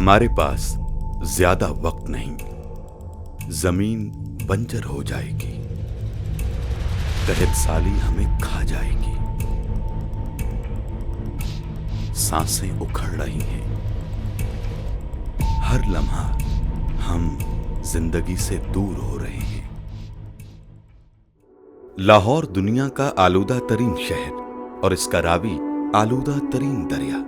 हमारे पास ज्यादा वक्त नहीं, जमीन बंजर हो जाएगी, कहत साली हमें खा जाएगी, सांसें उखड़ रही हैं, हर लम्हा हम जिंदगी से दूर हो रहे हैं। लाहौर दुनिया का आलूदा तरीन शहर और इसका रावी आलूदा तरीन दरिया।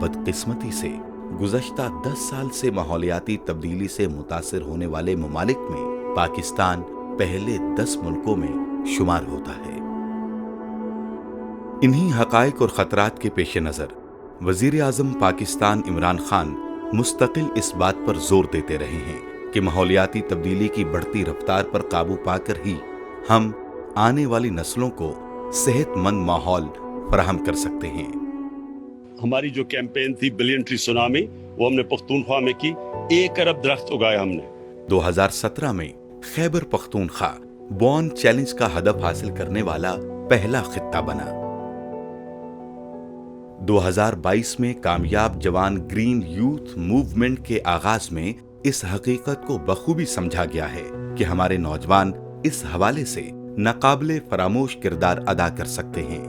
बदकिस्मती से गुज़श्ता 10 साल से माहौलियाती तब्दीली से मुतासिर होने वाले ममालिक में पाकिस्तान पहले 10 मुल्कों में शुमार होता है। इन्हीं हक़ाइक़ और ख़तरात के पेश नज़र वज़ीर आज़म पाकिस्तान इमरान खान मुस्तकिल इस बात पर जोर देते रहे हैं कि माहौलियाती तब्दीली की बढ़ती रफ्तार पर काबू पाकर ही हम आने वाली नस्लों को सेहतमंद माहौल फराहम कर सकते हैं। हमारी जो कैंपेन थी बिलियन ट्री सुनामी, वो हमने पख्तूनख्वा में की। 1 अरब दरख्त उगाए हमने। 2017 में खैबर पख्तूनख्वा बॉर्न चैलेंज का हदफ हासिल करने वाला पहला खित्ता बना। 2022 में कामयाब जवान ग्रीन यूथ मूवमेंट के आगाज में इस हकीकत को बखूबी समझा गया है कि हमारे नौजवान इस हवाले से नाकाबिले फरामोश किरदार अदा कर सकते हैं।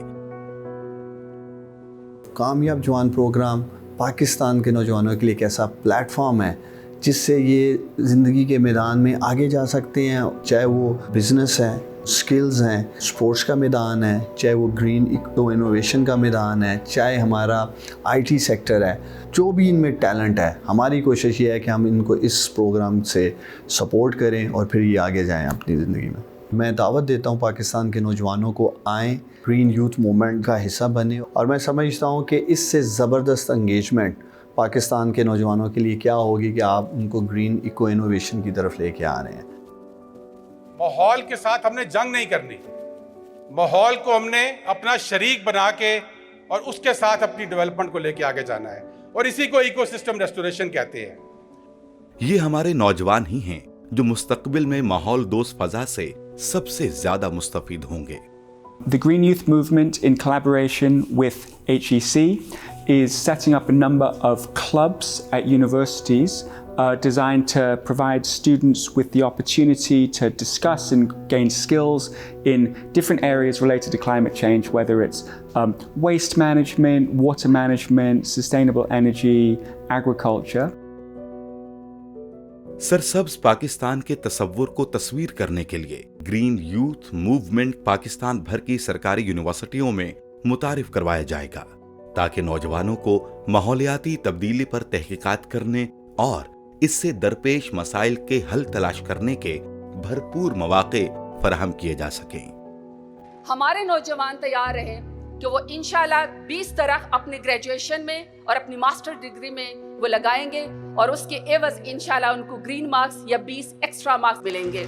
कामयाब जवान प्रोग्राम पाकिस्तान के नौजवानों के लिए एक ऐसा प्लेटफॉर्म है जिससे ये ज़िंदगी के मैदान में आगे जा सकते हैं, चाहे वो बिज़नेस है, स्किल्स हैं, स्पोर्ट्स का मैदान है, चाहे वो ग्रीन इनोवेशन का मैदान है, चाहे हमारा आईटी सेक्टर है, जो भी इनमें टैलेंट है। हमारी कोशिश ये है कि हम इनको इस प्रोग्राम से सपोर्ट करें और फिर ये आगे जाएं अपनी ज़िंदगी में। मैं दावत देता हूँ पाकिस्तान के नौजवानों को आएँ, ग्रीन यूथ मूवमेंट का हिस्सा बने, और मैं समझता हूँ कि इससे ज़बरदस्त इंगेजमेंट पाकिस्तान के नौजवानों के लिए क्या होगी कि आप उनको ग्रीन इको इनोवेशन की तरफ लेके आ रहे हैं। माहौल के साथ हमने जंग नहीं करनी, माहौल को हमने अपना शरीक बना के और उसके साथ अपनी डेवलपमेंट को लेके आगे जाना है, और इसी को इकोसिस्टम रेस्टोरेशन कहते हैं। ये हमारे नौजवान ही हैं जो मुस्तकबिल में माहौल दोस्त फजा से सबसे ज्यादा मुस्तफीद होंगे। The Green Youth Movement, in collaboration with HEC, is setting up a number of clubs at universities designed to provide students with the opportunity to discuss and gain skills in different areas related to climate change, whether it's waste management, water management, sustainable energy, agriculture. सरसब्ज Pakistan के तस्वुर को तस्वीर करने के लिए green youth movement Pakistan भर की सरकारी यूनिवर्सिटियों में मुतारिफ करवाया जाएगा, ताकि नौजवानों को माहौलियाती तब्दीली पर तहकीकात करने और इससे दरपेश मसाइल के हल तलाश करने के भरपूर मौके फराहम किए जा सकें। हमारे नौजवान तैयार रहे कि वो इंशाल्लाह 20 तरह अपने ग्रेजुएशन में और अपनी मास्टर डिग्री में वो लगाएंगे, और उसके एवज इंशाल्लाह उनको ग्रीन मार्क्स या 20 एक्स्ट्रा मार्क्स मिलेंगे।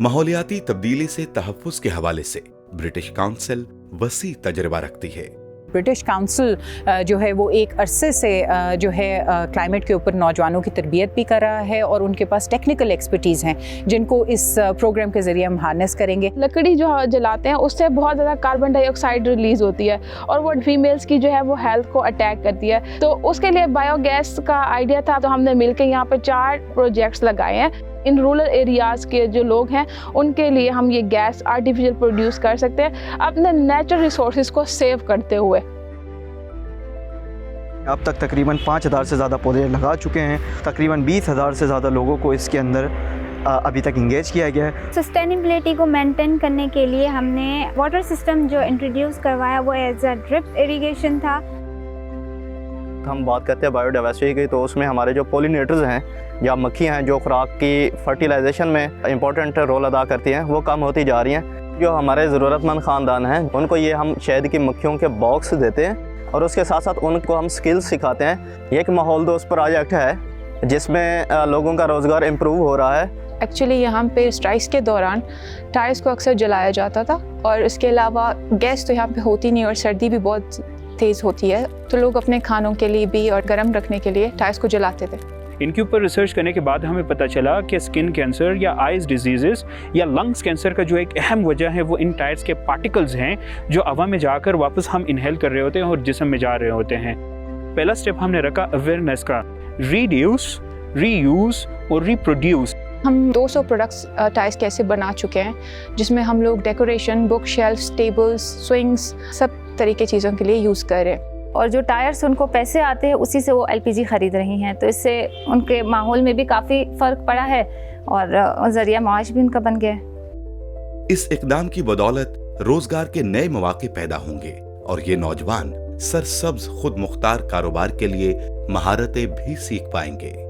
माहौलियाती तब्दीली से तहफ़्फ़ुज़ के हवाले से ब्रिटिश काउंसिल वसी तजर्बा रखती है। ब्रिटिश काउंसिल जो है वो एक अरसे से जो है क्लाइमेट के ऊपर नौजवानों की तरबियत भी कर रहा है, और उनके पास टेक्निकल एक्सपर्टीज़ हैं जिनको इस प्रोग्राम के ज़रिए हम हार्नेस करेंगे। लकड़ी जो जलाते हैं उससे बहुत ज़्यादा कार्बन डाइऑक्साइड रिलीज़ होती है, और वो फीमेल्स की जो है वो हेल्थ को अटैक करती है। तो उसके लिए बायोगैस का आइडिया था, तो हमने मिलकर यहाँ पर 4 प्रोजेक्ट्स लगाए हैं। इन रूरल एरियाज़ के जो लोग हैं उनके लिए हम ये गैस आर्टिफिशियल प्रोड्यूस कर सकते हैं अपने नेचुरल रिसोर्सेज को सेव करते हुए। अब तक तकरीबन 5000 से ज़्यादा पौधे लगा चुके हैं, तकरीबन 20,000 से ज़्यादा लोगों को इसके अंदर अभी तक इंगेज किया गया है। सस्टेनेबिलिटी को मेंटेन करने के लिए हमने वाटर सिस्टम जो इंट्रोड्यूस करवाया वो एज अ ड्रिप इरिगेशन था। हम बात करते हैं बायोडाइवर्सिटी की, तो उसमें हमारे जो पोलिनेटर्स हैं या मक्खियाँ हैं जो खुराक की फर्टिलाइजेशन में इम्पोर्टेंट रोल अदा करती हैं, वो कम होती जा रही हैं। जो हमारे ज़रूरतमंद ख़ानदान हैं उनको ये हम शहद की मक्खियों के बॉक्स देते हैं, और उसके साथ साथ उनको हम स्किल्स सिखाते हैं। ये एक माहौल दोस्त प्रोजेक्ट है जिसमें लोगों का रोज़गार इम्प्रूव हो रहा है। एक्चुअली यहाँ पे स्ट्राइक्स के दौरान टायर्स को अक्सर जलाया जाता था, और इसके अलावा गैस तो यहाँ पे होती नहीं, और सर्दी भी बहुत तेज़ होती है, तो लोग अपने खानों के लिए भी और गर्म रखने के लिए टायर्स को जलाते थे। इनके ऊपर रिसर्च करने के बाद हमें पता चला कि स्किन कैंसर या आइज़ डिजीज़ या लंग्स कैंसर का जो एक अहम वजह है वो इन टायर्स के पार्टिकल्स हैं जो हवा में जाकर वापस हम इनहेल कर रहे होते हैं और जिस्म में जा रहे होते हैं। पहला स्टेप हमने रखा अवेयरनेस का, reduce, reuse और reproduce. हम 200 प्रोडक्ट्स टाइल्स कैसे बना चुके हैं, जिसमें हम लोग decoration, book shelves, tables, swings, सब तरीके चीज़ों के लिए यूज़ कर रहे हैं. और जो टायर्स उनको पैसे आते हैं उसी से वो LPG ख़रीद रही हैं, तो इससे उनके माहौल में भी काफ़ी फ़र्क पड़ा है और ज़रिया माश भी उनका बन गया है. इस इकदाम की बदौलत रोजगार के नए मौके पैदा होंगे और ये नौजवान सरसब्ज खुद मुख्तार कारोबार के लिए महारतें भी सीख पाएंगे.